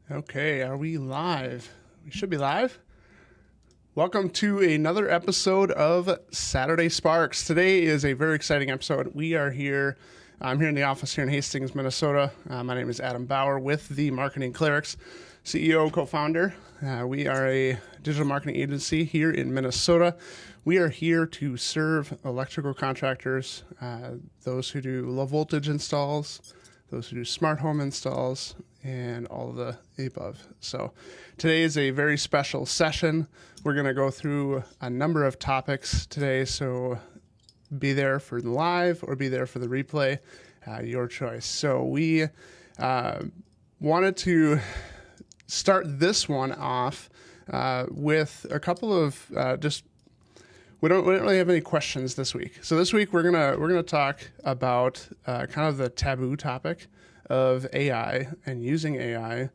Okay, are we live? We should be live. Welcome to another episode of Saturday Sparks. Today is a very exciting episode. I'm here in the office here in Hastings, Minnesota. My name is Adam Bauer with the Marketing Clerics, CEO, co-founder. We are a digital marketing agency here in Minnesota. We are here to serve electrical contractors, those who do low voltage installs, those who do smart home installs, and all of the above. So today is a very special session. We're going to go through a number of topics today, so be there for the live or be there for the replay, your choice. So we wanted to start this one off with a couple of we don't really have any questions this week. So this week we're gonna talk about kind of the taboo topic of AI and using AI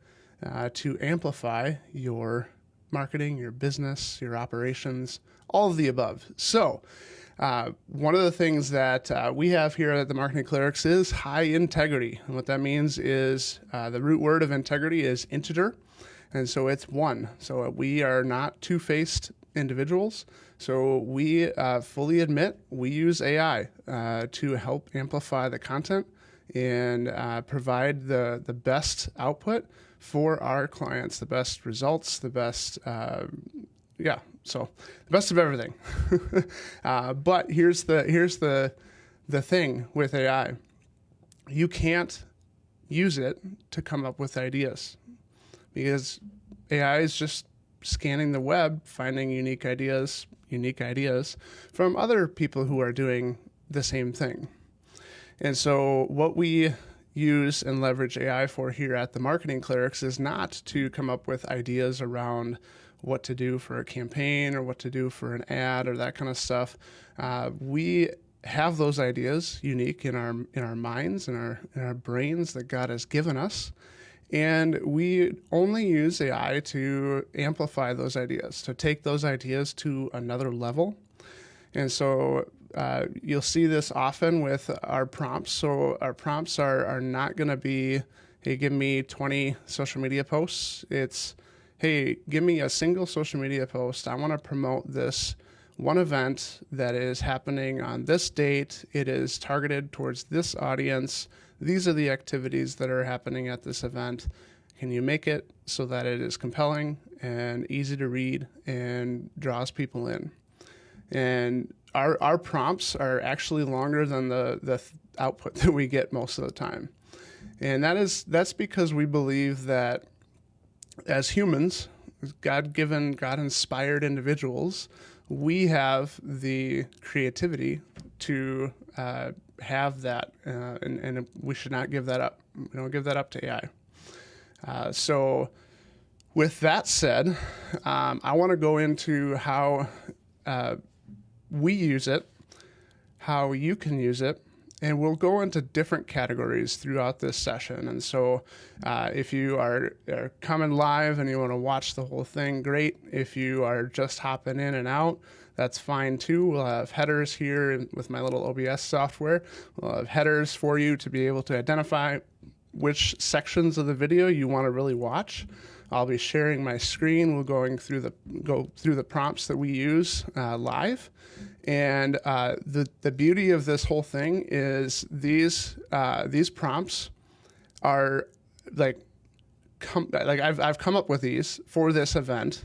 to amplify your marketing, your business, your operations, all of the above. So one of the things that we have here at the Marketing Clerics is high integrity. And what that means is the root word of integrity is integer. And so it's one. So we are not two-faced individuals. So we fully admit we use AI to help amplify the content and provide the best output for our clients, the best results, the best, so the best of everything. But here's the thing with AI. You can't use it to come up with ideas because AI is just scanning the web, finding unique ideas from other people who are doing the same thing. And so what we use and leverage AI for here at the Marketing Clerics is not to come up with ideas around what to do for a campaign or what to do for an ad or that kind of stuff. We have those ideas unique in our minds and in our brains that God has given us. And we only use AI to amplify those ideas, to take those ideas to another level. And so you'll see this often with our prompts. So our prompts are not going to be, hey, give me 20 social media posts. It's, hey, give me a single social media post. I want to promote this one event that is happening on this date. It is targeted towards this audience. These are the activities that are happening at this event. Can you make it so that it is compelling and easy to read and draws people in? And our prompts are actually longer than the output that we get most of the time. And that's because we believe that as humans, God-given, God-inspired individuals, we have the creativity to have that, and we should not give that up. We don't give that up to AI. So with that said, I want to go into how we use it, how you can use it, and we'll go into different categories throughout this session. And so if you are coming live and you want to watch the whole thing, great. If you are just hopping in and out, that's fine too. We'll have headers here with my little OBS software. We'll have headers for you to be able to identify which sections of the video you want to really watch. I'll be sharing my screen. We'll go through the prompts that we use live. And the beauty of this whole thing is these prompts are I've come up with these for this event.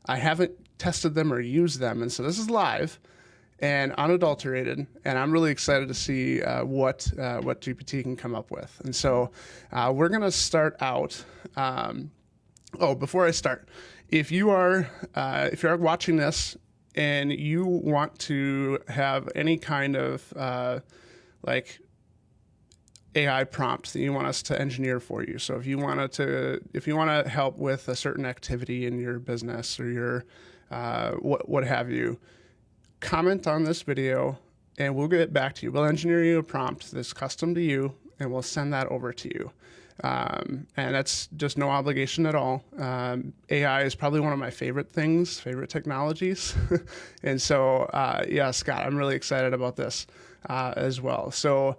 I haven't tested them or used them, and so this is live and unadulterated, and I'm really excited to see what GPT can come up with. And so we're going to start out. Before I start, if you're watching this and you want to have any kind of AI prompt that you want us to engineer for you, so if you want to help with a certain activity in your business or your what have you, comment on this video and we'll get back to you. We'll engineer you a prompt that's custom to you and we'll send that over to you. And that's just no obligation at all. AI is probably one of my favorite technologies. And so, Scott, I'm really excited about this as well. So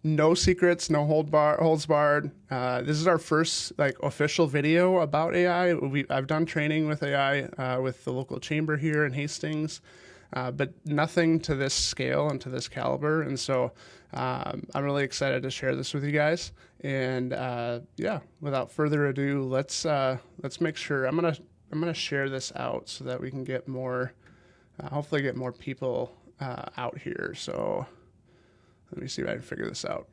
no secrets, no holds barred. This is our first official video about AI. I've done training with AI with the local chamber here in Hastings, but nothing to this scale and to this caliber. And so I'm really excited to share this with you guys. And without further ado, let's make sure I'm gonna share this out so that we can get more, hopefully get more people out here. So let me see if I can figure this out.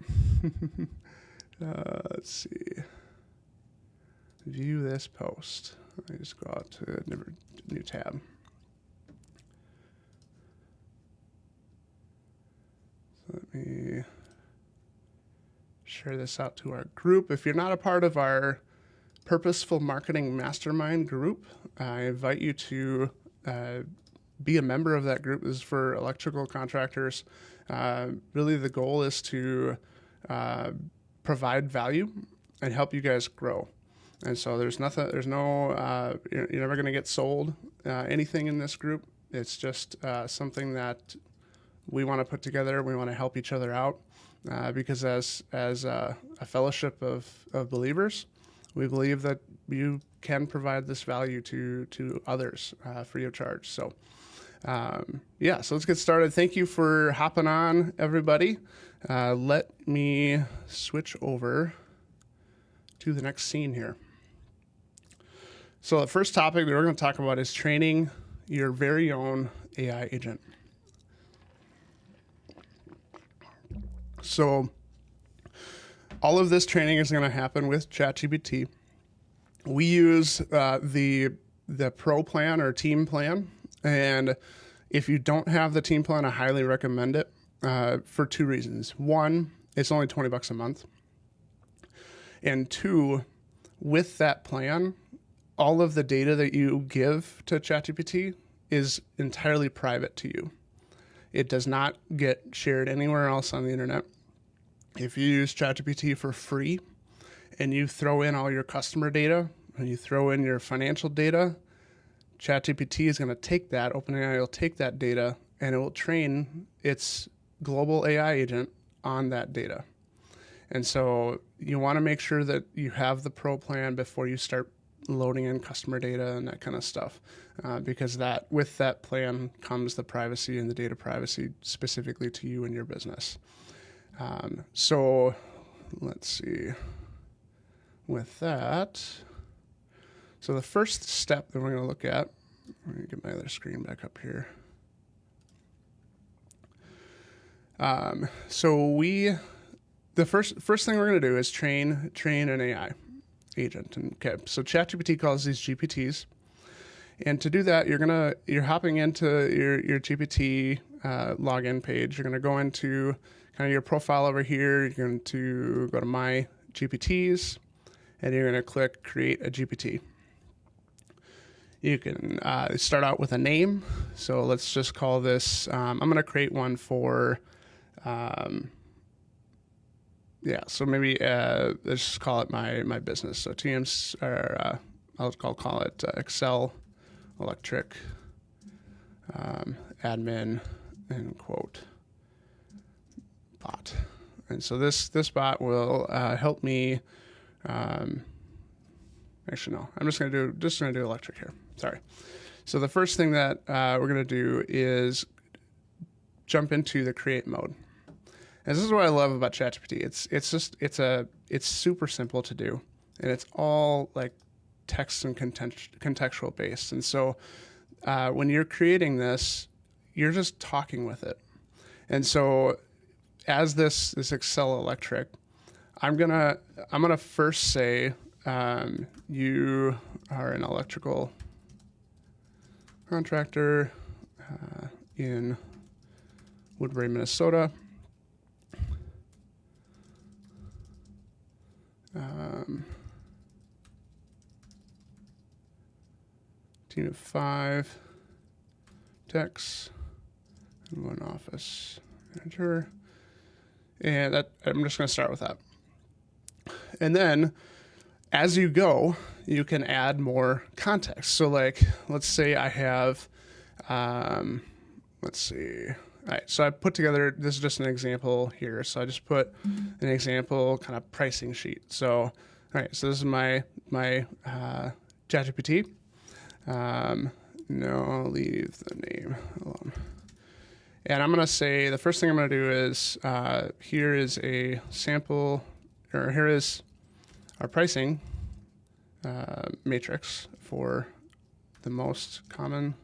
Let's see. View this post. Let me just go out to a new tab. So let me share this out to our group. If you're not a part of our Purposeful Marketing Mastermind group, I invite you to be a member of that group. This is for electrical contractors. Really, the goal is to provide value and help you guys grow. And so you're never going to get sold anything in this group. It's just something that we want to put together. We want to help each other out because as a fellowship of believers, we believe that you can provide this value to others free of charge. So. So let's get started. Thank you for hopping on, everybody. Let me switch over to the next scene here. So the first topic that we're going to talk about is training your very own AI agent. So all of this training is going to happen with ChatGPT. We use the Pro plan or Team plan. And if you don't have the team plan, I highly recommend it for two reasons. One, it's only $20 a month. And two, with that plan, all of the data that you give to ChatGPT is entirely private to you. It does not get shared anywhere else on the internet. If you use ChatGPT for free and you throw in all your customer data and you throw in your financial data, ChatGPT is going to take that, OpenAI will take that data, and it will train its global AI agent on that data. And so you want to make sure that you have the Pro plan before you start loading in customer data and that kind of stuff, because with that plan comes the privacy and the data privacy specifically to you and your business. So let's see. With that, so the first step that we're going to look at, let me get my other screen back up here. The first thing we're going to do is train an AI agent. And okay, so ChatGPT calls these GPTs, and to do that, you're hopping into your GPT login page. You're going to go into kind of your profile over here. You're going to go to My GPTs, and you're going to click Create a GPT. You can start out with a name. So let's just call this, I'm going to create one for, so maybe let's just call it my business. So TM's, or I'll call it Excel Electric Admin and quote bot. And so this bot will help me. Actually, no. I'm just gonna do electric here. Sorry. So the first thing that we're gonna do is jump into the create mode. And this is what I love about ChatGPT. It's super simple to do, and it's all like text and contextual based. And so when you're creating this, you're just talking with it. And so as this Excel Electric, I'm gonna first say you are an electrical contractor in Woodbury, Minnesota. Team of 5 techs and 1 office manager. And I'm just going to start with that. And then as you go, you can add more context. So like, let's say I have, All right, so I put together, this is just an example here. So I just put an example kind of pricing sheet. So, all right, so this is my ChatGPT. No, leave the name alone. And I'm going to say, the first thing I'm going to do is, here is a sample, or here is our pricing matrix for the most common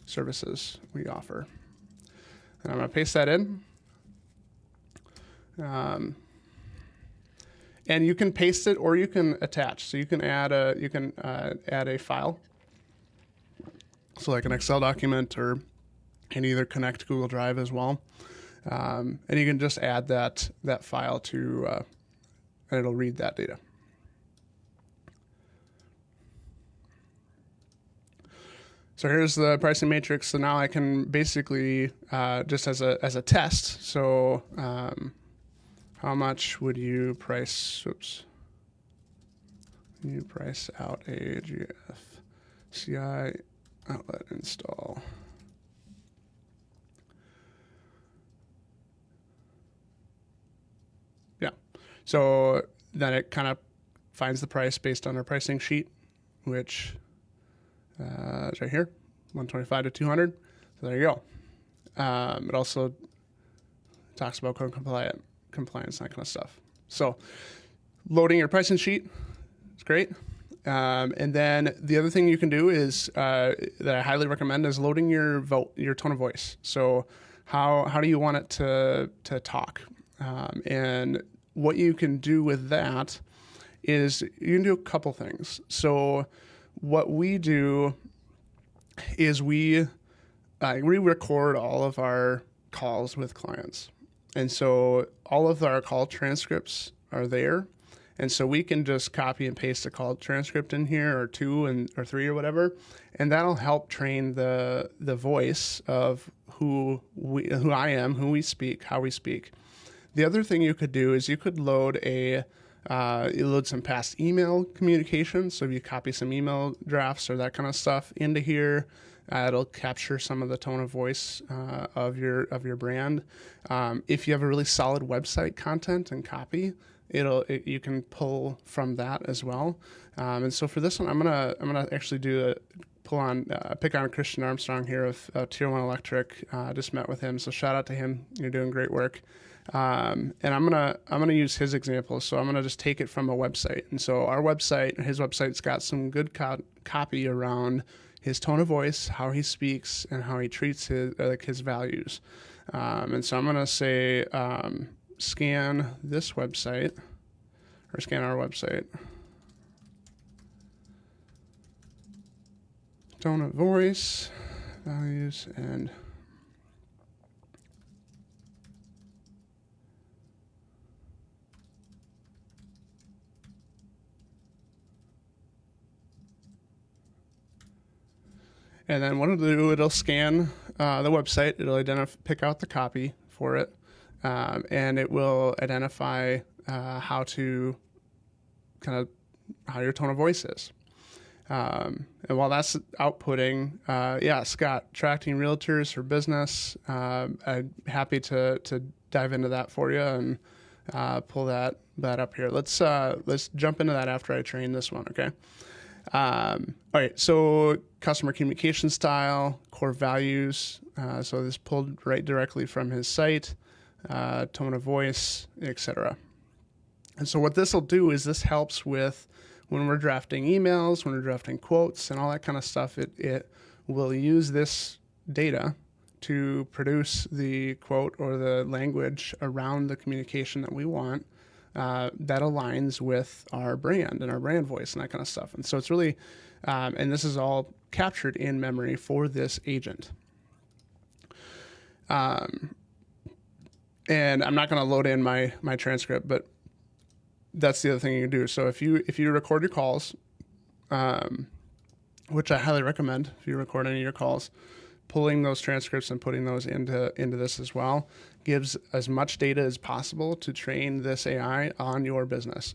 services we offer. And I'm going to paste that in. And you can paste it or you can attach. So you can add a file. So like an Excel document, or can either connect to Google Drive as well. And you can just add that file to, and it'll read that data. So here's the pricing matrix. So now I can basically, just as a test, so how much would you price, you price out a GFCI outlet install? Yeah, so then it kind of finds the price based on our pricing sheet, which it's right here, 125 to 200. So there you go. It also talks about code compliance, that kind of stuff. So loading your pricing sheet is great. And then the other thing you can do is that I highly recommend is loading your tone of voice. So how do you want it to talk? And what you can do with that is you can do a couple things. So what we do is we record all of our calls with clients. And so all of our call transcripts are there. And so we can just copy and paste a call transcript in here, or two or three or whatever. And that'll help train the voice of who I am, who we speak, how we speak. The other thing you could do is you could load some past email communication. So if you copy some email drafts or that kind of stuff into here, it'll capture some of the tone of voice of your brand. If you have a really solid website content and copy, you can pull from that as well. And so for this one, I'm gonna actually pick on Christian Armstrong here of Tier 1 Electric. Just met with him, so shout out to him. You're doing great work. And I'm gonna use his example. So I'm gonna just take it from a website. And so his website's got some good copy around his tone of voice, how he speaks, and how he treats his values. And so I'm gonna say scan this website, or scan our website. Tone of voice, values, and then what it'll do, it'll scan the website. It'll pick out the copy for it, and it will identify how your tone of voice is. And while that's outputting, Scott, attracting realtors for business. I'm happy to dive into that for you and pull that up here. Let's jump into that after I train this one. Okay. All right. So customer communication style, core values. So this pulled right directly from his site, tone of voice, etc. And so what this will do is this helps with when we're drafting emails, when we're drafting quotes and all that kind of stuff. It will use this data to produce the quote or the language around the communication that we want, that aligns with our brand and our brand voice and that kind of stuff. And so it's really, and this is all captured in memory for this agent. And I'm not going to load in my transcript, but that's the other thing you can do. So if you record your calls, which I highly recommend, if you record any of your calls, pulling those transcripts and putting those into this as well gives as much data as possible to train this AI on your business.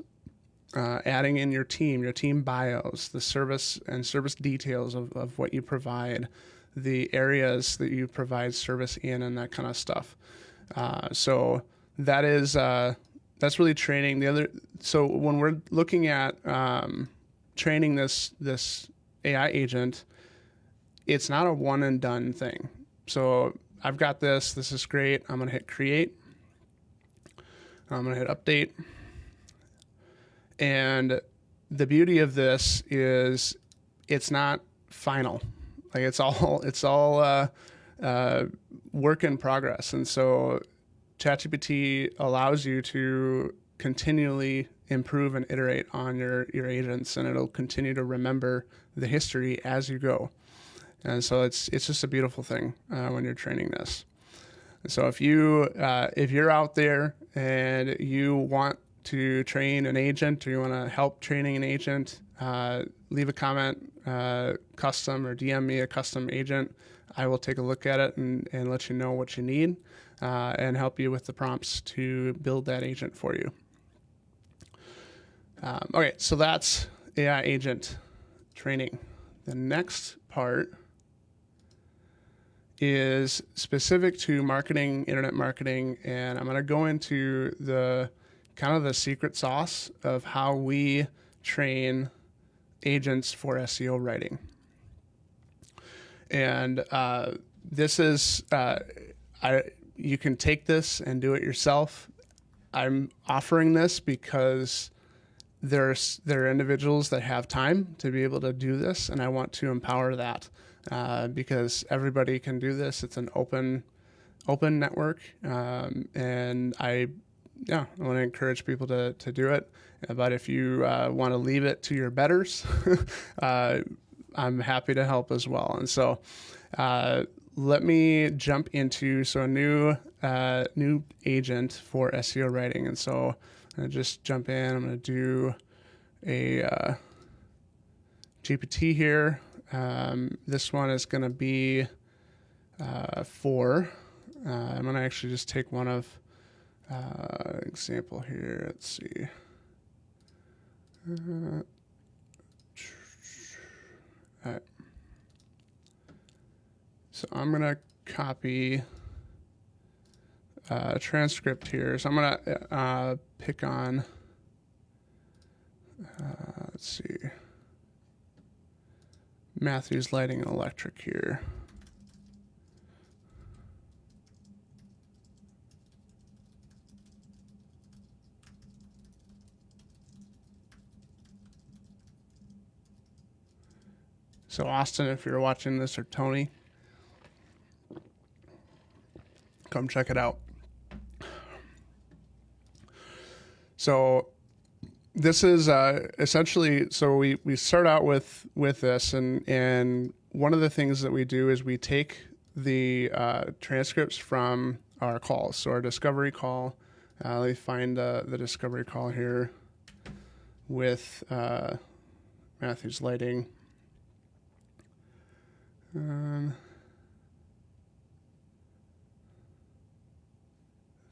Adding in your team bios, the service and service details of what you provide, the areas that you provide service in and that kind of stuff. So that is that's really training. So when we're looking at training this AI agent, it's not a one and done thing. So I've got this. This is great. I'm going to hit create. I'm going to hit update. And the beauty of this is it's not final. Like it's all work in progress. And so ChatGPT allows you to continually improve and iterate on your agents, and it'll continue to remember the history as you go. And so it's just a beautiful thing when you're training this. And so if you're out there and you want to train an agent, or you want to help training an agent, leave a comment, custom, or DM me a custom agent. I will take a look at it and let you know what you need and help you with the prompts to build that agent for you. Okay, so that's AI agent training. The next part is specific to marketing, internet marketing, and I'm going to go into the kind of the secret sauce of how we train agents for SEO writing. And this is, you can take this and do it yourself. I'm offering this because there are individuals that have time to be able to do this, and I want to empower that because everybody can do this. It's an open network, and I want to encourage people to do it. But if you want to leave it to your betters, I'm happy to help as well. And so let me jump into a new agent for SEO writing. And so I'm going to just jump in. I'm going to do a GPT here. This one is going to be 4. I'm going to actually just take one of example here. Let's see. All right. So I'm going to copy a transcript here. So I'm going to pick on, let's see, Matthews Lighting and Electric here. So Austin, if you're watching this, or Tony, come check it out. So this is essentially, so we start out with this, and one of the things that we do is we take the transcripts from our calls. So our discovery call, let me find the discovery call here with Matthews Lighting. I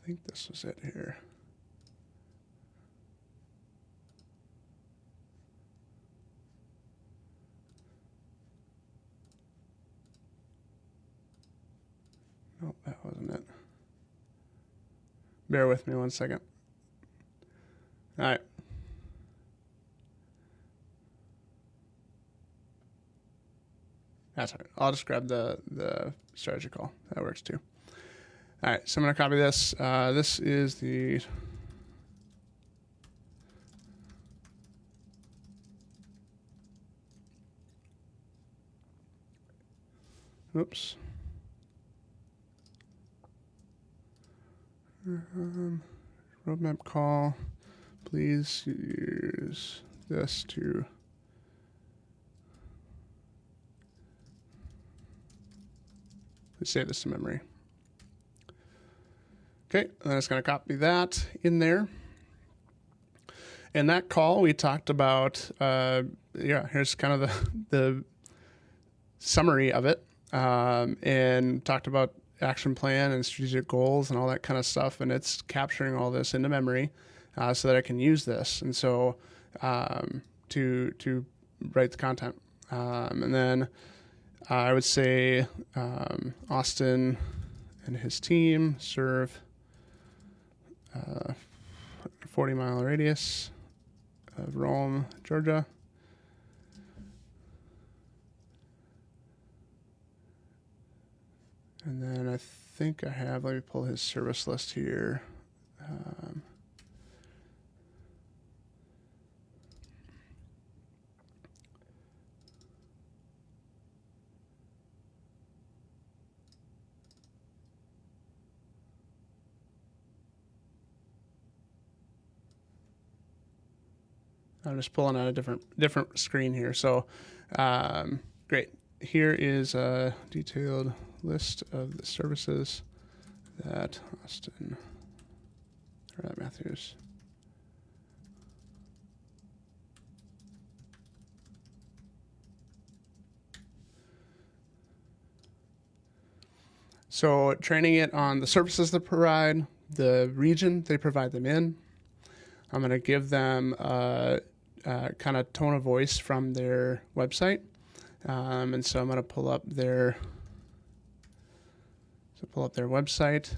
think this was it here. Nope, that wasn't it. Bear with me one second. All right. That's all right. I'll just grab the strategy call. That works too. All right, so I'm going to copy this. This is the oops. Roadmap call. Please use this to save this to memory. Okay, and I'm just going to copy that in there. In that call, we talked about, here's kind of the summary of it, and talked about action plan and strategic goals and all that kind of stuff, and it's capturing all this into memory so that I can use this, and so to write the content. And then I would say Austin and his team serve 40-mile radius of Rome, Georgia. And then I think I have, let me pull his service list here. I'm just pulling out a different screen here. So, great. Here is a detailed list of the services that Austin, or that Matthews. So training it on the services they provide, the region they provide them in. I'm going to give them a kind of tone of voice from their website. And so I'm going to pull up their website.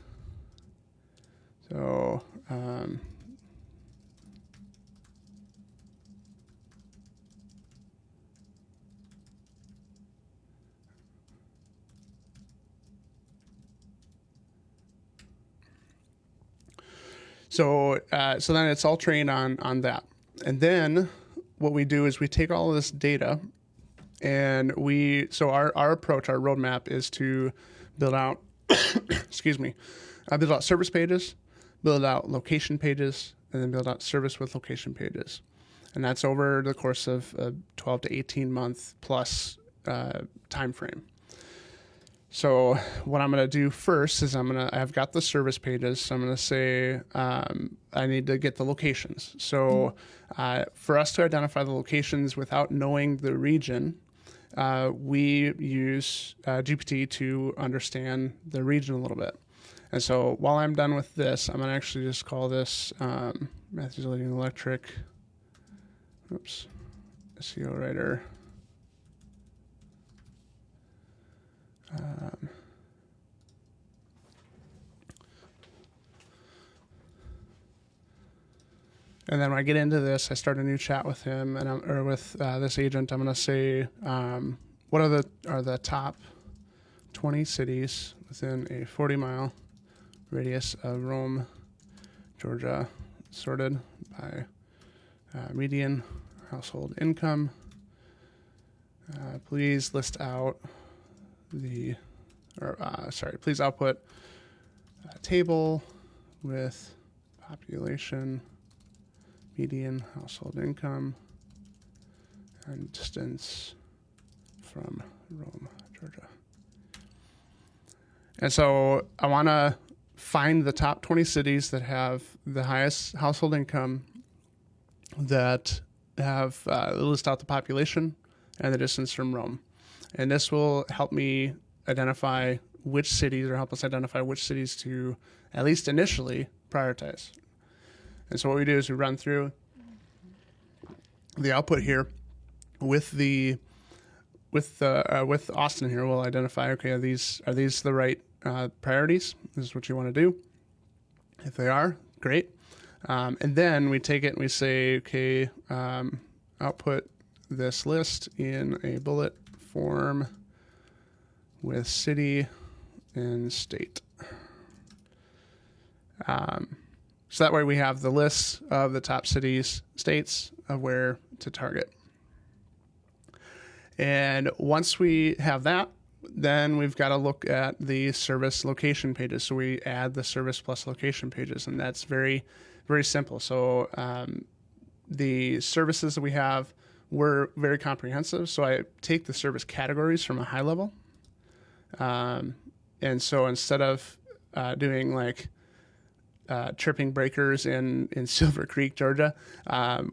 So so then it's all trained on that. And then what we do is we take all of this data and our approach, our roadmap is to build out, build out service pages, build out location pages, and then build out service with location pages. And that's over the course of a 12 to 18 month plus time frame. So what I'm going to do first is I've got the service pages. So I'm going to say I need to get the locations. So for us to identify the locations without knowing the region, we use GPT to understand the region a little bit. And so while I'm done with this, I'm going to actually just call this Matthews Leading Electric, SEO writer. And then when I get into this, I start a new chat with him with this agent. I'm going to say, what are the top 20 cities within a 40-mile radius of Rome, Georgia, sorted by median household income. Please list out please output a table with population, median household income, and distance from Rome, Georgia. And so I want to find the top 20 cities that have the highest household income, that have list out the population and the distance from Rome. And this will help me identify which cities, or help us identify which cities to at least initially prioritize. And so what we do is we run through the output here with Austin here. We'll identify, okay, are these the right priorities? This is what you want to do. If they are, great. And then we take it and we say, okay, output this list in a bullet form with city and state. So that way we have the lists of the top cities, states of where to target. And once we have that, then we've got to look at the service location pages. So we add the service plus location pages, and that's very, very simple. So the services that we have were very comprehensive. So I take the service categories from a high level. And so instead of doing like tripping breakers in Silver Creek, Georgia,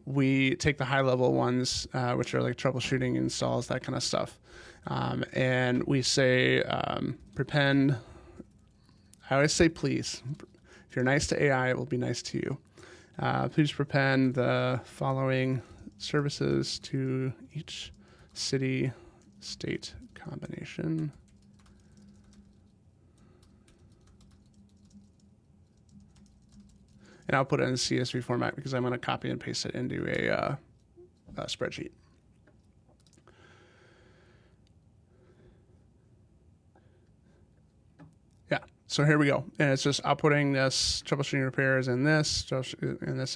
we take the high level ones, which are like troubleshooting, installs, that kind of stuff. And we say, prepend, I always say please. If you're nice to AI, it will be nice to you. Please prepend the following services to each city state combination. And I'll put it in CSV format because I'm going to copy and paste it into a spreadsheet. Yeah, so here we go. And it's just outputting this, troubleshooting repairs in this,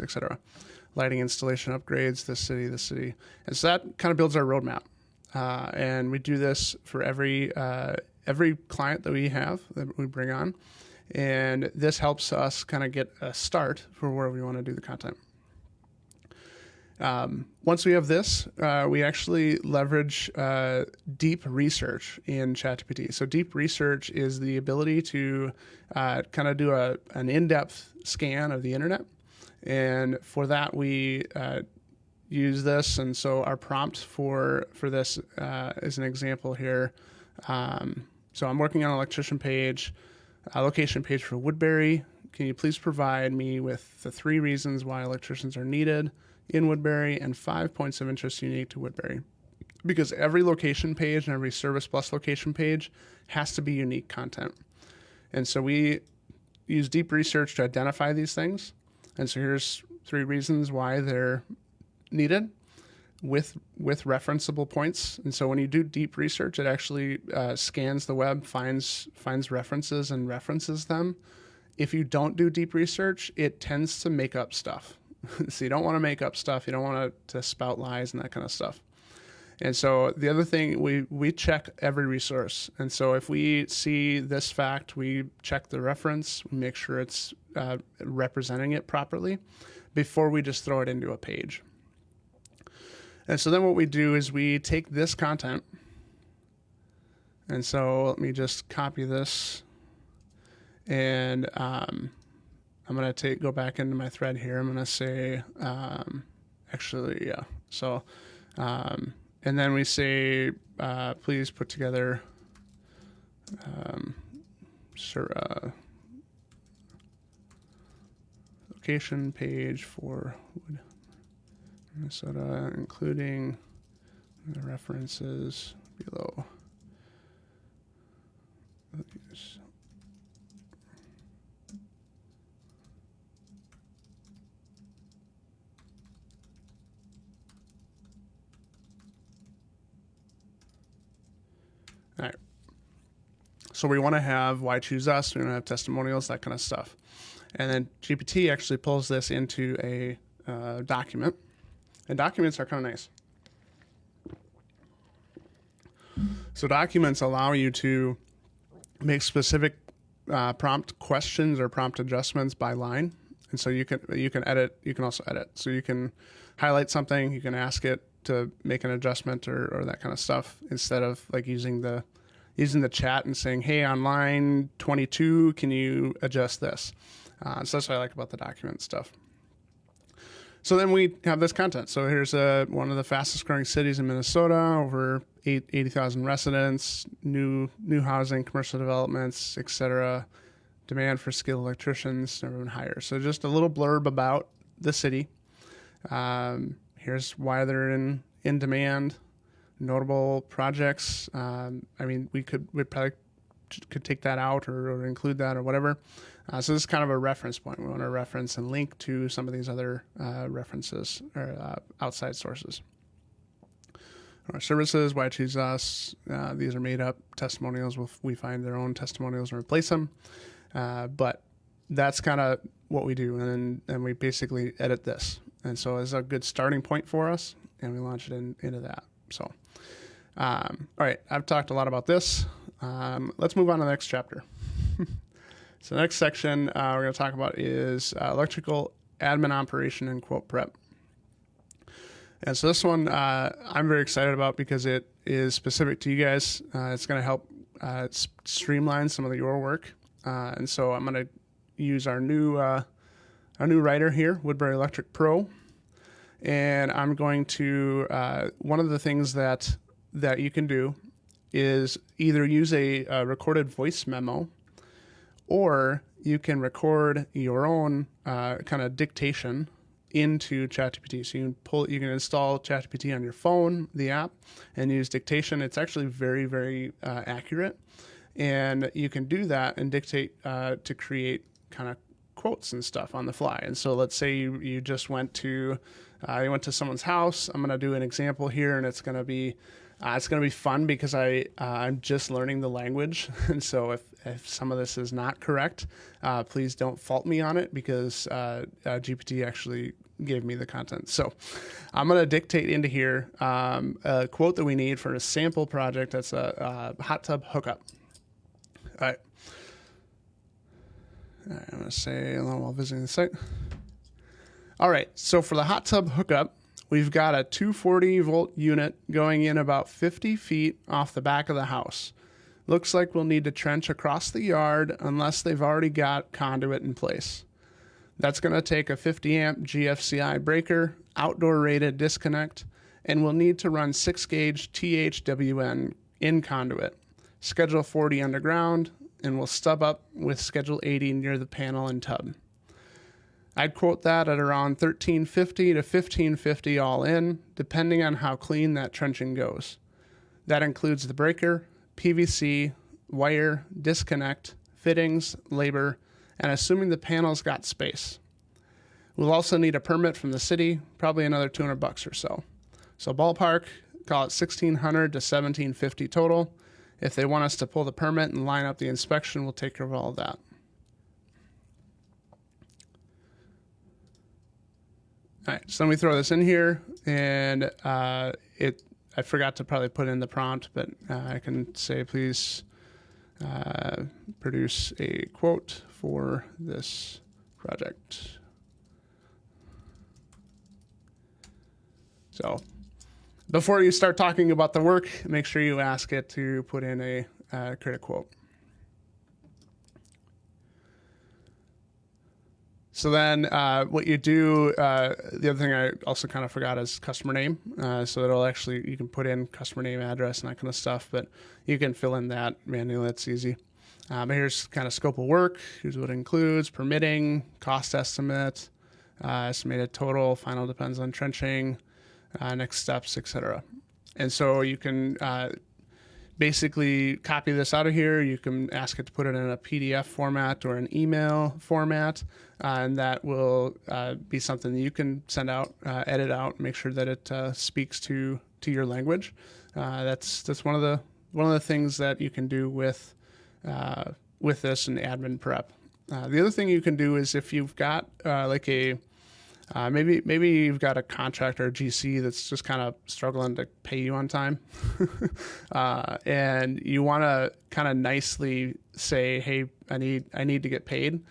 etc. Lighting installation upgrades, this city. And so that kind of builds our roadmap. And we do this for every client that we have, that we bring on. And this helps us kind of get a start for where we want to do the content. Once we have this, we actually leverage deep research in ChatGPT. So deep research is the ability to kind of do an in-depth scan of the internet. And for that, we use this. And so our prompt for this is an example here. So I'm working on an electrician page. Location page for Woodbury. Can you please provide me with the 3 reasons why electricians are needed in Woodbury and 5 points of interest unique to Woodbury? Because every location page and every Service Plus location page has to be unique content. And so we use deep research to identify these things. And so here's 3 reasons why they're needed with referenceable points. And so when you do deep research, it actually scans the web, finds references and references them. If you don't do deep research, it tends to make up stuff. So you don't want to make up stuff. You don't want to spout lies and that kind of stuff. And so the other thing, we check every resource. And so if we see this fact, we check the reference, we make sure it's representing it properly before we just throw it into a page. And so then what we do is we take this content, and so let me just copy this, and I'm going to go back into my thread here. I'm going to say, actually, yeah. So, and then we say, please put together location page for Minnesota, including the references below. All right. So we want to have why choose us. We want to have testimonials, that kind of stuff. And then GPT actually pulls this into a document. And documents are kind of nice. So documents allow you to make specific prompt questions or prompt adjustments by line. And so you can edit. You can also edit. So you can highlight something. You can ask it to make an adjustment or that kind of stuff instead of like using the chat and saying, hey, on line 22, can you adjust this? So that's what I like about the document stuff. So then we have this content. So here's one of the fastest growing cities in Minnesota, over 80,000 residents, new housing, commercial developments, etc. Demand for skilled electricians, never been higher. So just a little blurb about the city. Here's why they're in demand. Notable projects. I mean, we probably could take that out or include that or whatever. So this is kind of a reference point. We want to reference and link to some of these other references or outside sources. Our services, why choose us? These are made up testimonials. We find their own testimonials and replace them. But that's kind of what we do. And we basically edit this. And so it's a good starting point for us. And we launch it into that. So, all right, I've talked a lot about this. Let's move on to the next chapter. So the next section we're going to talk about is electrical admin operation and quote prep. And so this one I'm very excited about because it is specific to you guys. It's going to help streamline some of your work. And so I'm going to use our new writer here, Woodbury Electric Pro. And I'm going to, one of the things that you can do is either use a recorded voice memo, or you can record your own kind of dictation into ChatGPT. So you can install ChatGPT on your phone, the app, and use dictation. It's actually very, very accurate. And you can do that and dictate to create kind of quotes and stuff on the fly. And so let's say you just went to someone's house. I'm going to do an example here, and it's going to be fun because I'm just learning the language. And so if some of this is not correct, please don't fault me on it, because GPT actually gave me the content. So I'm going to dictate into here a quote that we need for a sample project. That's a hot tub hookup. All right. I'm going to say along while visiting the site. All right. So for the hot tub hookup, we've got a 240 volt unit going in about 50 feet off the back of the house. Looks like we'll need to trench across the yard unless they've already got conduit in place. That's going to take a 50 amp GFCI breaker, outdoor rated disconnect, and we'll need to run 6 gauge THWN in conduit. Schedule 40 underground, and we'll stub up with schedule 80 near the panel and tub. I'd quote that at around $1,350 to $1,550 all in, depending on how clean that trenching goes. That includes the breaker, PVC, wire, disconnect, fittings, labor, and assuming the panel's got space. We'll also need a permit from the city, probably another $200 or so. So ballpark, call it $1,600 to $1,750 total. If they want us to pull the permit and line up the inspection, we'll take care of all of that. All right, so let me throw this in here, and I forgot to probably put in the prompt, but I can say, please produce a quote for this project. So before you start talking about the work, make sure you ask it to put in a create a quote. So then what you do, the other thing I also kind of forgot is customer name. So it'll actually, you can put in customer name, address, and that kind of stuff, but you can fill in that manually. That's easy. But here's kind of scope of work. Here's what it includes: permitting, cost estimate, estimated total, final depends on trenching, next steps, etc. And so you can basically copy this out of here. You can ask it to put it in a PDF format or an email format, and that will be something that you can send out, edit out, make sure that it speaks to your language. That's one of the things that you can do with this and admin prep. The other thing you can do is if you've got like a maybe you've got a contractor or GC that's just kind of struggling to pay you on time, and you want to kind of nicely say, "Hey, I need to get paid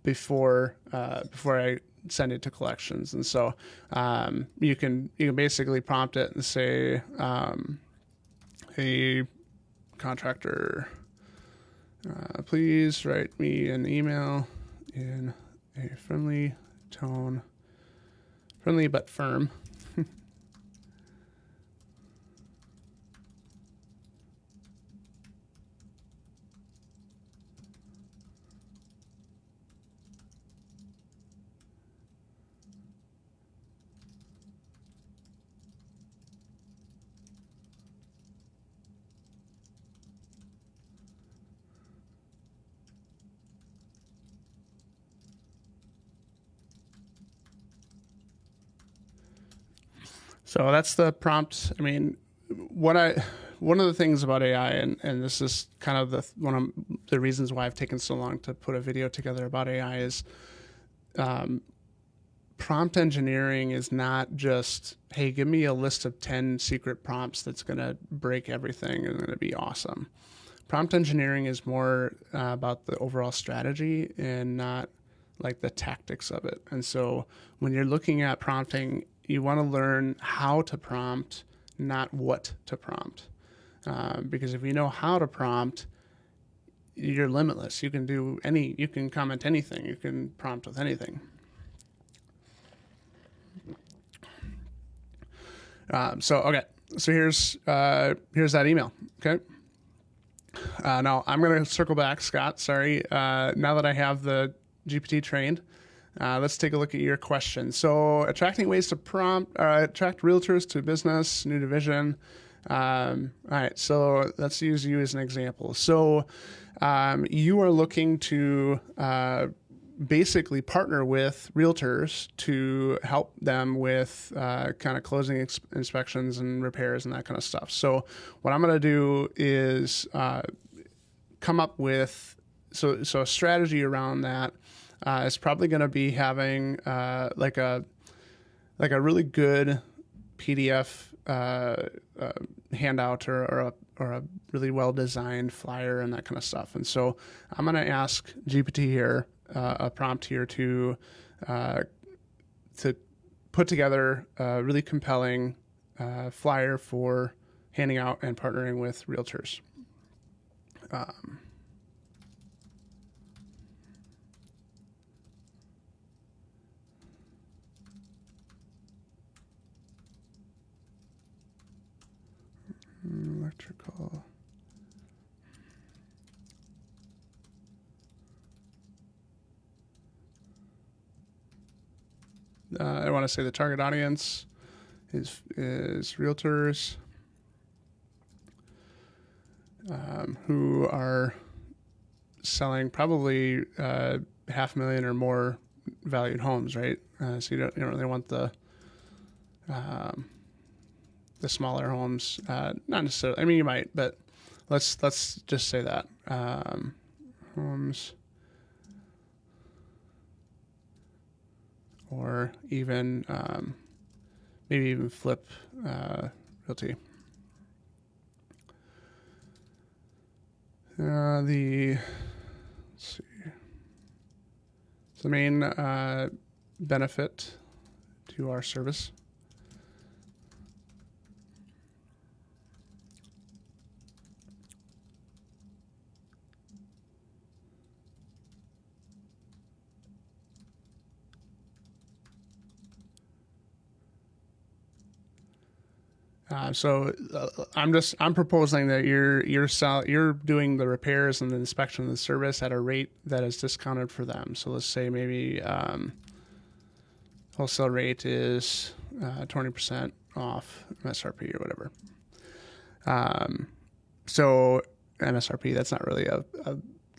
before I send it to collections." And so you can basically prompt it and say, "Hey, contractor, please write me an email in a friendly tone, friendly but firm." So that's the prompt. I mean, one of the things about AI, and this is kind of one of the reasons why I've taken so long to put a video together about AI, is prompt engineering is not just, hey, give me a list of 10 secret prompts that's going to break everything and going to be awesome. Prompt engineering is more about the overall strategy and not like the tactics of it. And so when you're looking at prompting, you want to learn how to prompt, not what to prompt. Because if you know how to prompt, you're limitless. You can comment anything. You can prompt with anything. So here's that email. Okay. Now I'm going to circle back, Scott. Sorry. Now that I have the GPT trained, Let's take a look at your question. So attracting ways to attract realtors to business, new division. All right, so let's use you as an example. So you are looking to basically partner with realtors to help them with kind of closing inspections and repairs and that kind of stuff. So what I'm going to do is come up with so a strategy around that is probably going to be having like a really good PDF handout or a really well designed flyer and that kind of stuff. And so I'm going to ask GPT here a prompt here to put together a really compelling flyer for handing out and partnering with realtors. Electrical. I want to say the target audience is realtors who are selling probably $500,000 or more valued homes, right? So you don't really want the smaller homes, not necessarily. I mean, you might, but let's just say that homes, or even maybe even flip realty. Let's see. The main benefit to our service. I'm proposing that you're doing the repairs and the inspection of the service at a rate that is discounted for them. So let's say maybe wholesale rate is 20% off MSRP or whatever. So MSRP, that's not really a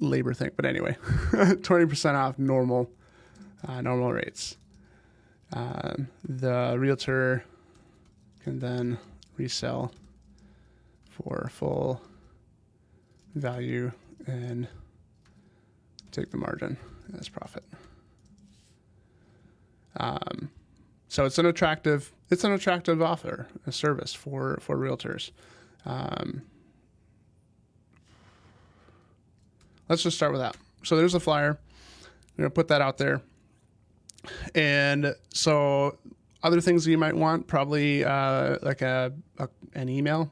labor thing, but anyway, 20% off normal rates. The realtor can then resell for full value and take the margin as profit. So it's an attractive offer, a service for realtors. Let's just start with that. So there's a flyer. I'm going to put that out there. And so other things that you might want, probably like an email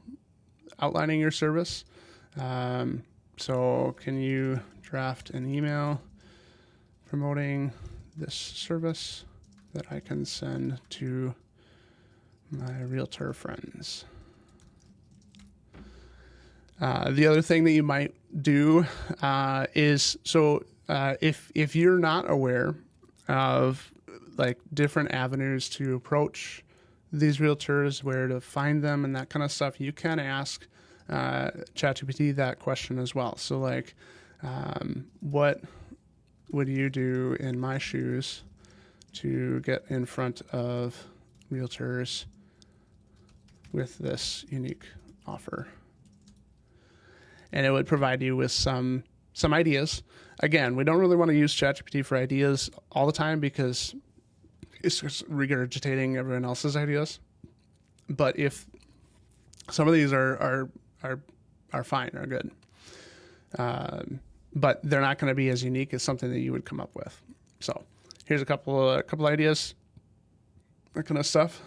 outlining your service. So can you draft an email promoting this service that I can send to my realtor friends? The other thing that you might do is, if you're not aware of like different avenues to approach these realtors, where to find them and that kind of stuff, you can ask ChatGPT that question as well. So like, what would you do in my shoes to get in front of realtors with this unique offer? And it would provide you with some ideas. Again, we don't really want to use ChatGPT for ideas all the time because it's just regurgitating everyone else's ideas. But if some of these are fine, are good, but they're not going to be as unique as something that you would come up with. So here's a couple ideas, that kind of stuff.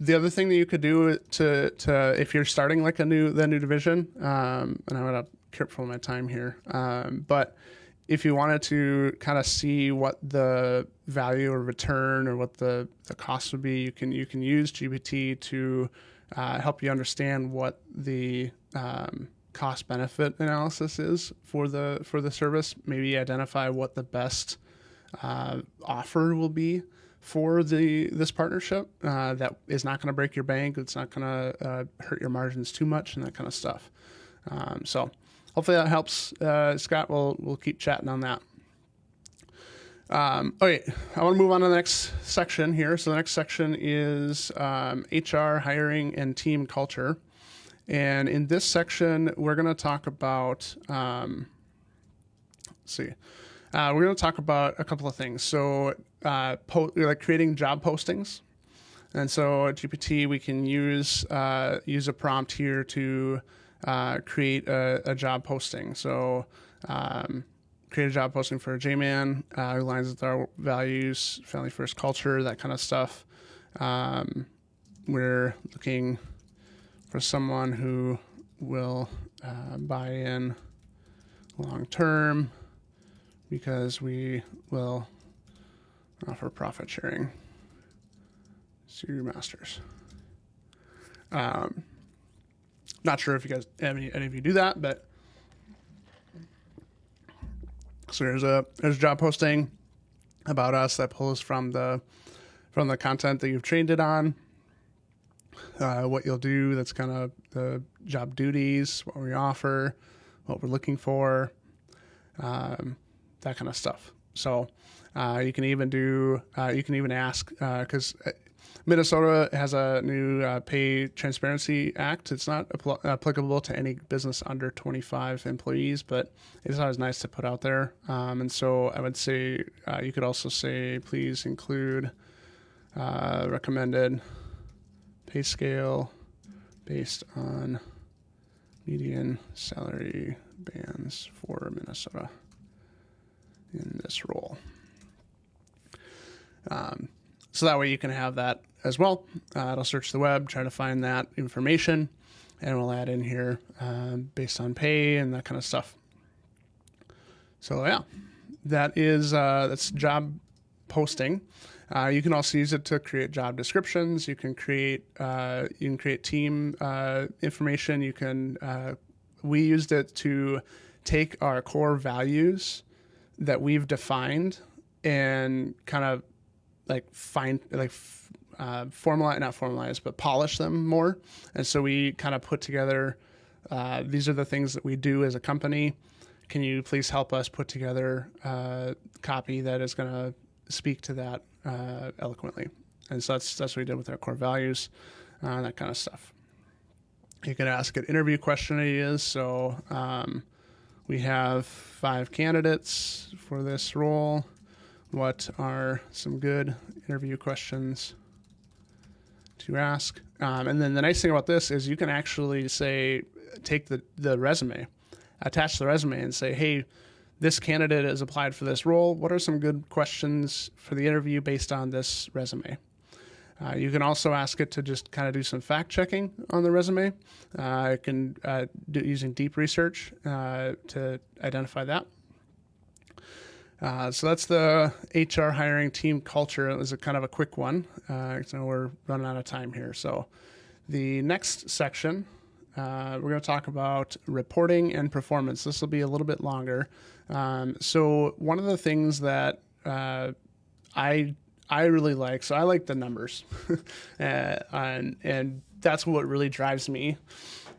The other thing that you could do to if you're starting like the new division, and I'm gonna be careful of my time here, but if you wanted to kind of see what the value or return or what the cost would be, you can use GPT to help you understand what the cost benefit analysis is for the service. Maybe identify what the best offer will be for this partnership that is not going to break your bank. It's not going to hurt your margins too much and that kind of stuff. So hopefully that helps. Scott, we'll keep chatting on that. Okay, I want to move on to the next section here. So the next section is HR, hiring, and team culture. And in this section, we're going to talk about, we're going to talk about a couple of things. So like creating job postings. And so at GPT, we can use a prompt here to create a job posting. So create a job posting for a J-man who aligns with our values, family first culture, that kind of stuff. We're looking for someone who will buy in long term because we will offer profit sharing to your masters. Not sure if you guys, any of you do that, but so there's a job posting about us that pulls from the content that you've trained it on. What you'll do, that's kind of the job duties, what we offer, what we're looking for, that kind of stuff. So you can even ask, because Minnesota has a new Pay Transparency Act. It's not applicable to any business under 25 employees, but it's always nice to put out there. And so I would say you could also say, please include recommended pay scale based on median salary bands for Minnesota in this role. So that way you can have that as well. It'll search the web, try to find that information, and we'll add in here based on pay and that kind of stuff. So yeah, that's job posting. You can also use it to create job descriptions. You can create team information. We used it to take our core values that we've defined and kind of polish them more. And so we kind of put together, these are the things that we do as a company. Can you please help us put together copy that is going to speak to that eloquently? And so that's what we did with our core values, that kind of stuff. You can ask it interview question ideas. So we have 5 candidates for this role. What are some good interview questions to ask? And then the nice thing about this is you can actually take the resume, attach the resume and say, hey, this candidate has applied for this role. What are some good questions for the interview based on this resume? You can also ask it to just kind of do some fact checking on the resume. It can do using deep research to identify that. So that's the HR hiring team culture. It was a kind of a quick one. So we're running out of time here. So the next section, we're going to talk about reporting and performance. This will be a little bit longer. So one of the things that I really like, so I like the numbers, and that's what really drives me.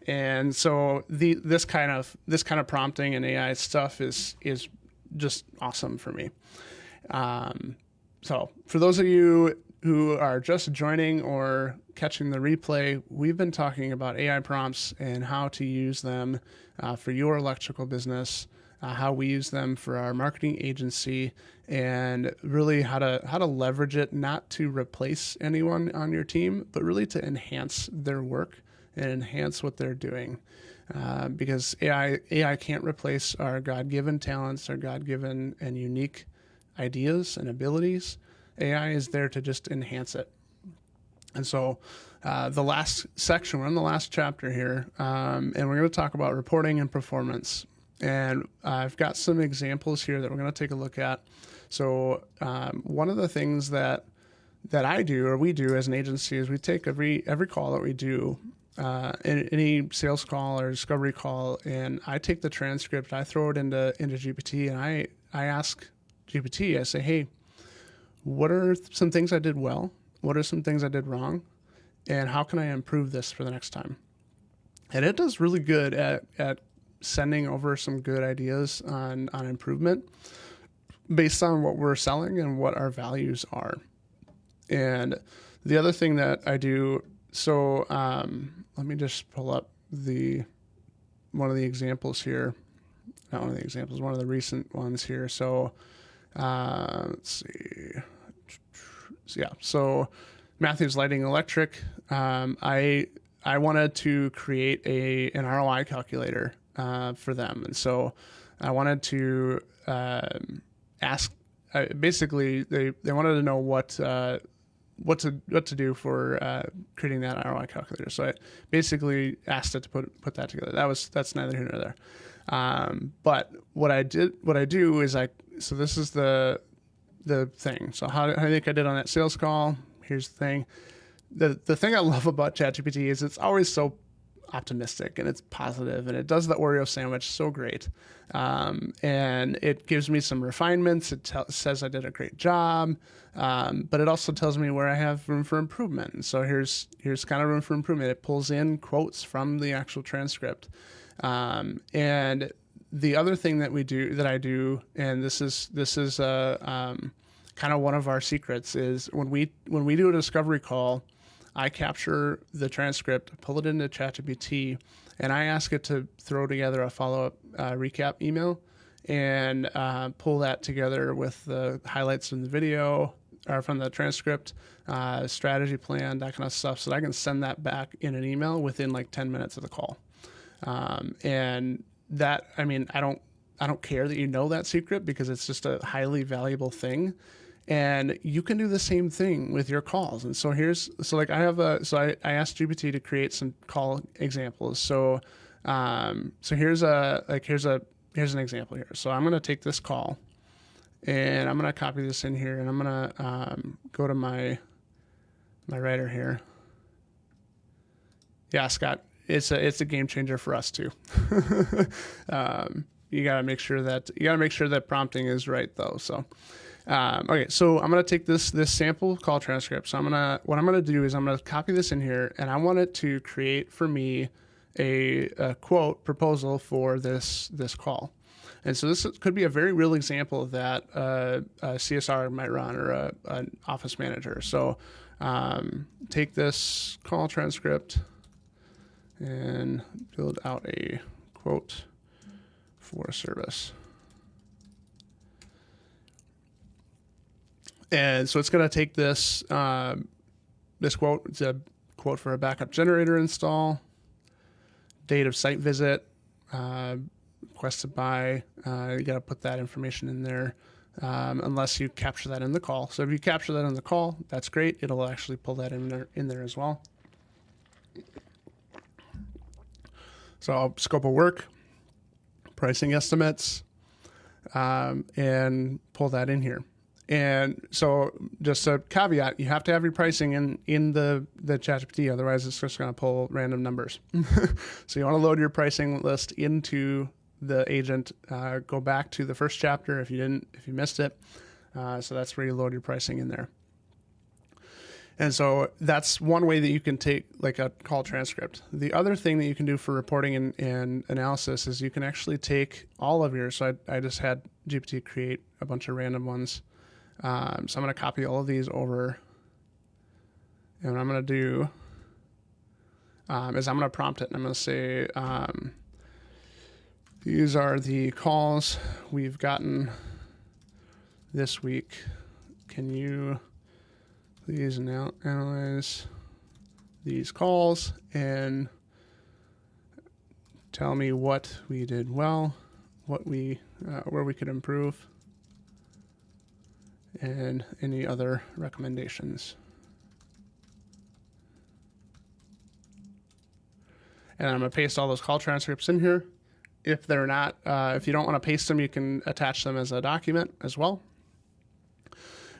And so this kind of prompting and AI stuff is just awesome for me. So for those of you who are just joining or catching the replay, we've been talking about AI prompts and how to use them for your electrical business, how we use them for our marketing agency, and really how to leverage it not to replace anyone on your team, but really to enhance their work and enhance what they're doing. Because AI can't replace our God-given talents, our God-given and unique ideas and abilities. AI is there to just enhance it. And so the last section, we're in the last chapter here, and we're going to talk about reporting and performance. And I've got some examples here that we're going to take a look at. So one of the things that I do, or we do as an agency, is we take every call that we do, any sales call or discovery call, and I take the transcript, I throw it into GPT, and I ask GPT, I say, hey, what are some things I did well? What are some things I did wrong? And how can I improve this for the next time? And it does really good at sending over some good ideas on improvement based on what we're selling and what our values are. And the other thing that I do, so let me just pull up one of the examples here. Not one of the examples, one of the recent ones here. So let's see. So, yeah, so Matthews Lighting Electric. I wanted to create an ROI calculator for them, and so I wanted to ask. Basically, they wanted to know what to do for creating that ROI calculator. So I basically asked it to put that together. That's neither here nor there. But what I do is so this is the thing. So how do I think I did on that sales call? Here's the thing. The thing I love about ChatGPT is it's always so optimistic and it's positive, and it does the Oreo sandwich so great. And it gives me some refinements. It says I did a great job, but it also tells me where I have room for improvement. And so here's kind of room for improvement. It pulls in quotes from the actual transcript. And the other thing that I do, and this is kind of one of our secrets, is when we do a discovery call, I capture the transcript, pull it into ChatGPT, and I ask it to throw together a follow-up recap email and pull that together with the highlights from the video or from the transcript, strategy plan, that kind of stuff, so that I can send that back in an email within like 10 minutes of the call. And that, I mean, I don't care that you know that secret, because it's just a highly valuable thing. And you can do the same thing with your calls. And so I asked GPT to create some call examples. So here's an example here. So I'm going to take this call and I'm going to copy this in here, and I'm going to go to my writer here. Yeah, Scott, it's a game changer for us too. You got to make sure that prompting is right though. So. Okay, so I'm going to take this sample call transcript. So what I'm going to do is I'm going to copy this in here, and I want it to create for me a quote proposal for this call. And so this could be a very real example of that a CSR might run, or an office manager. So take this call transcript and build out a quote for a service. And so it's going to take this quote. It's a quote for a backup generator install, date of site visit, requested by. You got to put that information in there, unless you capture that in the call. So if you capture that in the call, that's great. It'll actually pull that in there as well. So scope of work, pricing estimates, and pull that in here. And so just a caveat, you have to have your pricing in the ChatGPT, otherwise it's just going to pull random numbers. So you want to load your pricing list into the agent, go back to the first chapter if you missed it. So that's where you load your pricing in there. And so that's one way that you can take like a call transcript. The other thing that you can do for reporting and analysis is you can actually take all of yours. So I just had GPT create a bunch of random ones. So I'm going to copy all of these over, and what I'm going to do is I'm going to prompt it, and I'm going to say, these are the calls we've gotten this week. Can you please analyze these calls and tell me what we did well, where we could improve, and any other recommendations. And I'm going to paste all those call transcripts in here. If they're not, if you don't want to paste them, you can attach them as a document as well.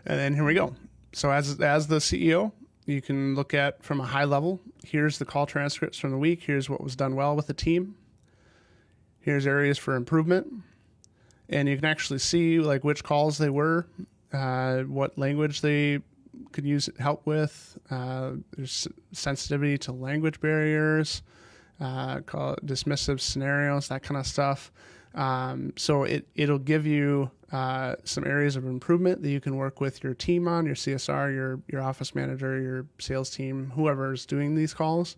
And then here we go. So as the CEO, you can look at from a high level. Here's the call transcripts from the week. Here's what was done well with the team. Here's areas for improvement. And you can actually see like which calls they were, what language they could use help with. There's sensitivity to language barriers, call it dismissive scenarios, that kind of stuff. So it'll give you some areas of improvement that you can work with your team on, your CSR, your office manager, your sales team, whoever's doing these calls.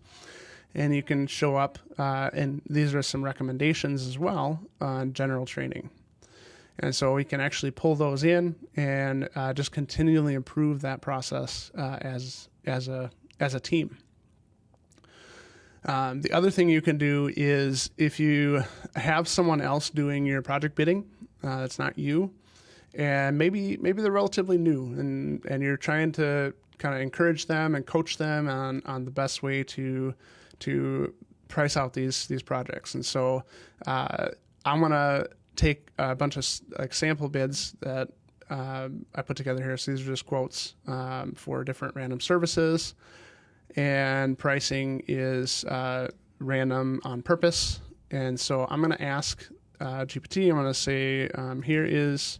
And you can show up, and these are some recommendations as well on general training. And so we can actually pull those in and just continually improve that process as a team. The other thing you can do is if you have someone else doing your project bidding, that's not you, and maybe they're relatively new, and you're trying to kind of encourage them and coach them on the best way to price out these projects. And so I'm gonna take a bunch of like sample bids that I put together here. So these are just quotes for different random services, and pricing is random on purpose. And so I'm going to ask GPT, I'm going to say, here is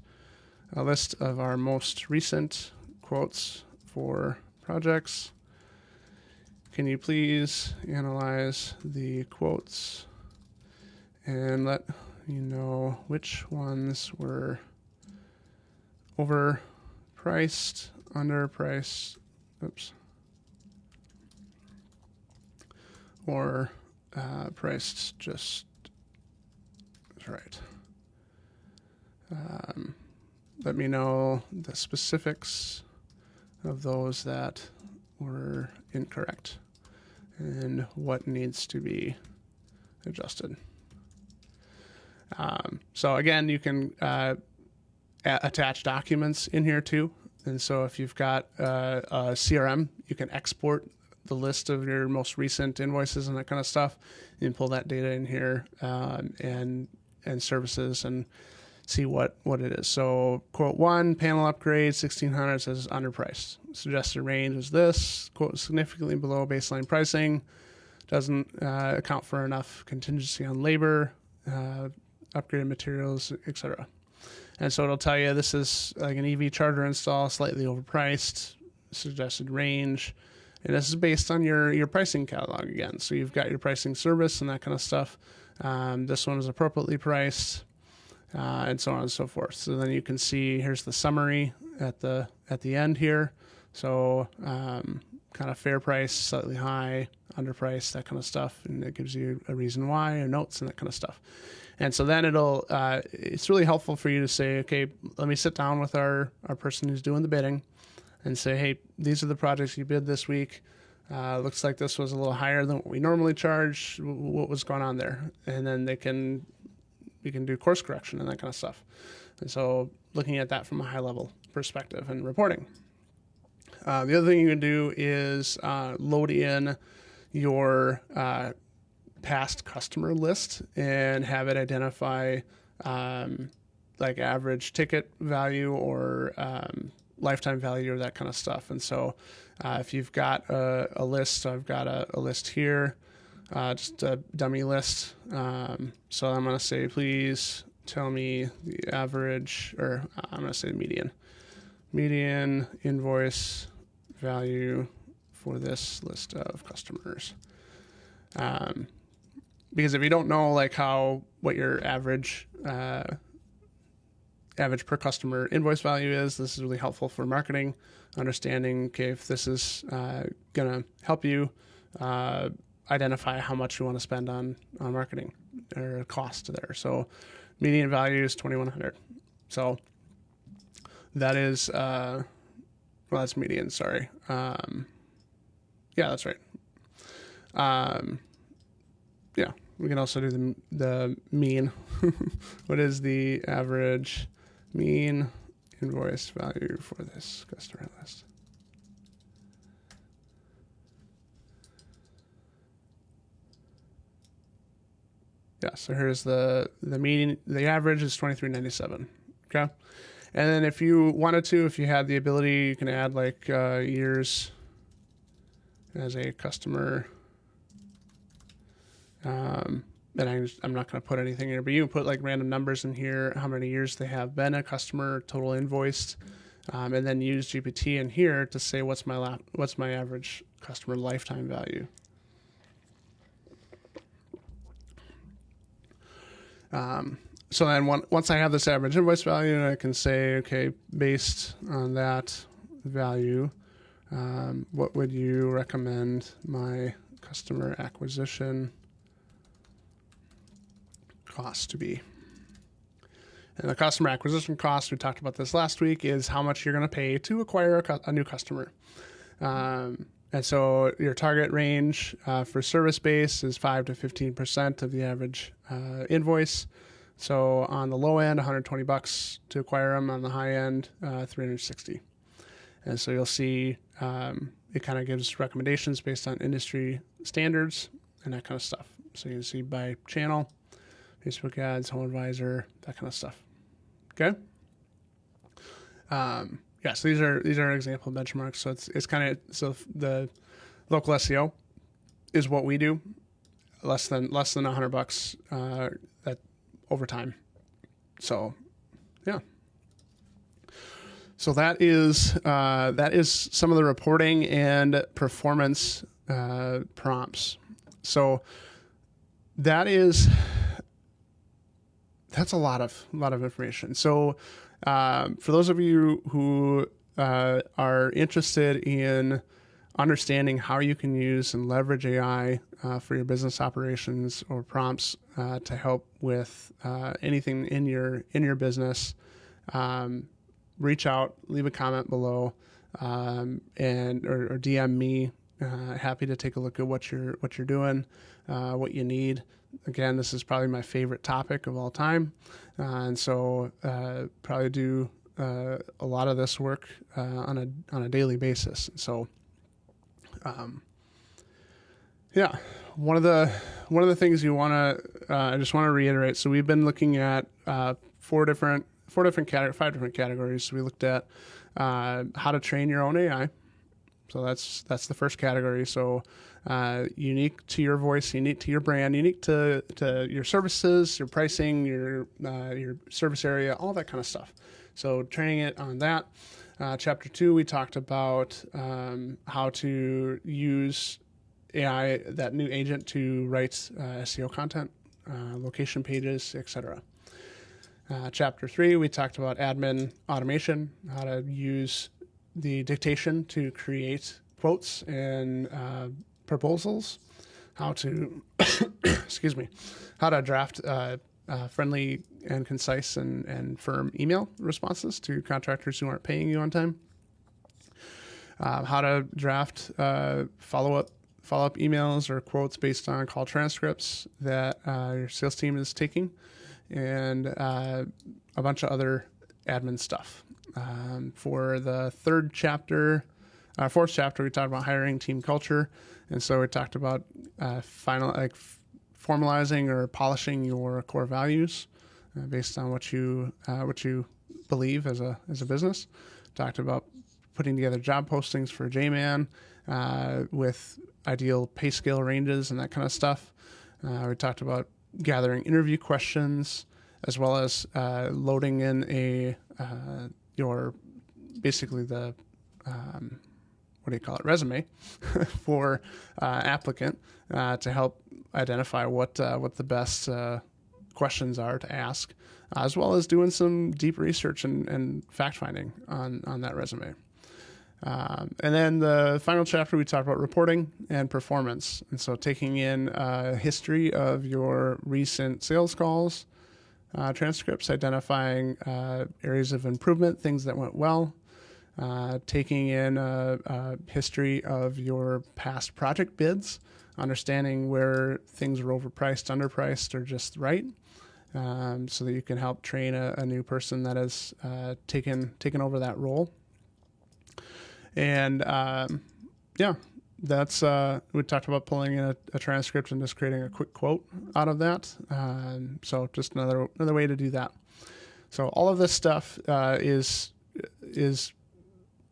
a list of our most recent quotes for projects. Can you please analyze the quotes and let you know which ones were overpriced, underpriced, or priced just right. Let me know the specifics of those that were incorrect and what needs to be adjusted. So again, you can attach documents in here too. And so if you've got a CRM, you can export the list of your most recent invoices and that kind of stuff. You can pull that data in here and services and see what it is. So quote 1, panel upgrade, 1600 says underpriced. Suggested range is this. Quote significantly below baseline pricing. Doesn't account for enough contingency on labor, upgraded materials, etc. And so it'll tell you this is like an EV charger install, slightly overpriced, suggested range. And this is based on your pricing catalog again. So you've got your pricing service and that kind of stuff. This one is appropriately priced, and so on and so forth. So then you can see here's the summary at the end here. So kind of fair price, slightly high, underpriced, that kind of stuff, and it gives you a reason why, or notes and that kind of stuff. And so then it's really helpful for you to say, okay, let me sit down with our person who's doing the bidding and say, hey, these are the projects you bid this week. Looks like this was a little higher than what we normally charge. What was going on there? And then we can do course correction and that kind of stuff. And so looking at that from a high level perspective and reporting. The other thing you can do is load in your past customer list and have it identify like average ticket value or lifetime value or that kind of stuff. And so if you've got a list, I've got a list here, just a dummy list. So I'm going to say, please tell me the average, or I'm going to say median invoice value for this list of customers. Because if you don't know like what your average per customer invoice value is, this is really helpful for marketing, understanding, okay, if this is going to help you identify how much you want to spend on marketing or cost there. So median value is 2,100. So that is, well, that's median, sorry. Yeah, that's right. Yeah, we can also do the mean. What is the average mean invoice value for this customer list? Yeah, so here's the median. The average is $23.97. Okay, and then if you wanted to, if you had the ability, you can add like years as a customer. And I'm not going to put anything here, but you can put like random numbers in here, how many years they have been a customer, total invoiced, and then use GPT in here to say what's my average customer lifetime value. So then once I have this average invoice value, I can say, okay, based on that value, what would you recommend my customer acquisition cost to be? And the customer acquisition cost, we talked about this last week, is how much you're going to pay to acquire a new customer. And so your target range for service base is 5 to 15% of the average invoice. So on the low end, $120 to acquire them. On the high end, $360. And so you'll see it kind of gives recommendations based on industry standards and that kind of stuff. So you can see by channel, Facebook ads, Home Advisor, that kind of stuff. Okay. So these are example benchmarks. So it's kind of, so the local SEO is what we do, less than $100 that over time. So yeah. So that is some of the reporting and performance prompts. So that's a lot of information. So for those of you who are interested in understanding how you can use and leverage AI for your business operations or prompts to help with anything in your business, reach out, leave a comment below, or DM me. Happy to take a look at what you're doing, what you need. Again, this is probably my favorite topic of all time, and so probably do a lot of this work on a daily basis. And so, one of the things you want to I just want to reiterate. So we've been looking at five different categories. So we looked at how to train your own AI. So that's the first category. So unique to your voice, unique to your brand, unique to your services, your pricing, your service area, all that kind of stuff. So training it on that. Chapter 2, we talked about how to use AI, that new agent, to write SEO content, location pages, etc. Chapter 3, we talked about admin automation, how to use the dictation to create quotes and proposals, how to how to draft friendly and concise and firm email responses to contractors who aren't paying you on time, how to draft follow-up emails or quotes based on call transcripts that your sales team is taking, and a bunch of other admin stuff. For the fourth chapter, we talked about hiring, team culture, and so we talked about formalizing or polishing your core values based on what you believe as a business. Talked about putting together job postings for J-Man with ideal pay scale ranges and that kind of stuff. We talked about gathering interview questions, as well as loading in resume for applicant to help identify what the best questions are to ask, as well as doing some deep research and fact finding on that resume. And then the final chapter, we talked about reporting and performance. And so taking in history of your recent sales calls, transcripts, identifying areas of improvement, things that went well, taking in a history of your past project bids, understanding where things were overpriced, underpriced, or just right, so that you can help train a new person that has taken over that role. And that's we talked about pulling in a transcript and just creating a quick quote out of that. So just another way to do that. So all of this stuff is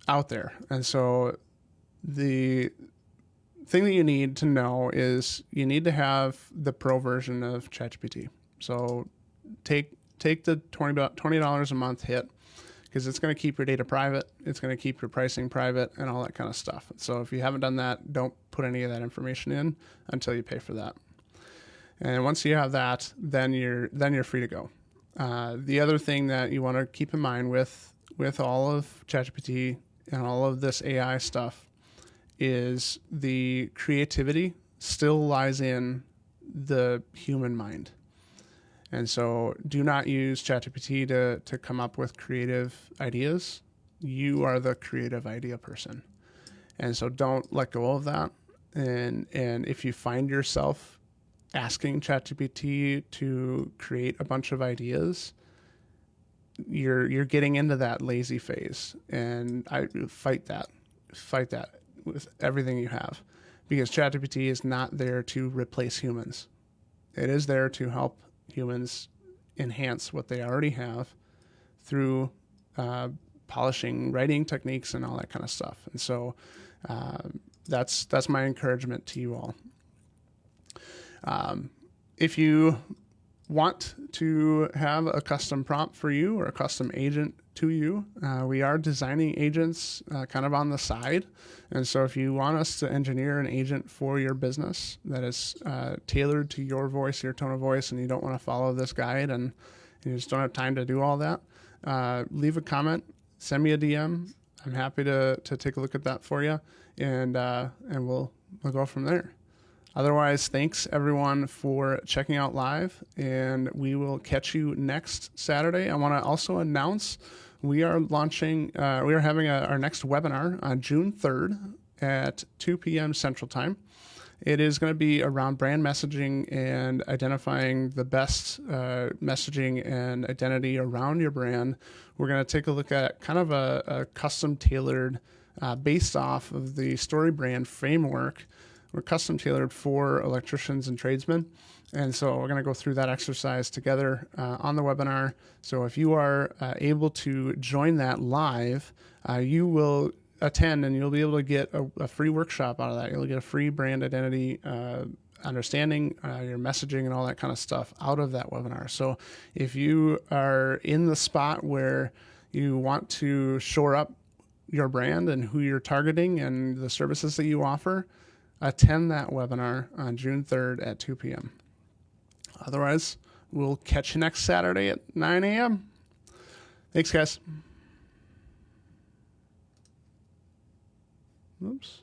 out there, and so the thing that you need to know is you need to have the pro version of ChatGPT. So take the $20 a month hit, because it's going to keep your data private. It's going to keep your pricing private and all that kind of stuff. So if you haven't done that, don't put any of that information in until you pay for that. And once you have that, then you're free to go. The other thing that you want to keep in mind with all of ChatGPT and all of this AI stuff is the creativity still lies in the human mind. And so do not use ChatGPT to come up with creative ideas. You are the creative idea person. And so don't let go of that. And if you find yourself asking ChatGPT to create a bunch of ideas, you're getting into that lazy phase. And I fight that with everything you have, because ChatGPT is not there to replace humans. It is there to help humans enhance what they already have through polishing writing techniques and all that kind of stuff. And so that's my encouragement to you all. If you want to have a custom prompt for you or a custom agent to you, we are designing agents kind of on the side. And so if you want us to engineer an agent for your business that is tailored to your voice, your tone of voice, and you don't want to follow this guide and you just don't have time to do all that, leave a comment, send me a DM. I'm happy to take a look at that for you, and we'll go from there. Otherwise, thanks everyone for checking out live, and we will catch you next Saturday. I want to also announce we are having our next webinar on June 3rd at 2 p.m. Central Time. It is going to be around brand messaging and identifying the best messaging and identity around your brand. We're going to take a look at kind of a custom tailored based off of the Story Brand framework. We're custom tailored for electricians and tradesmen. And so we're going to go through that exercise together on the webinar. So if you are able to join that live, you will attend and you'll be able to get a free workshop out of that. You'll get a free brand identity understanding, your messaging and all that kind of stuff out of that webinar. So if you are in the spot where you want to shore up your brand and who you're targeting and the services that you offer, attend that webinar on June 3rd at 2 p.m. Otherwise, we'll catch you next Saturday at 9 a.m. Thanks, guys. Oops.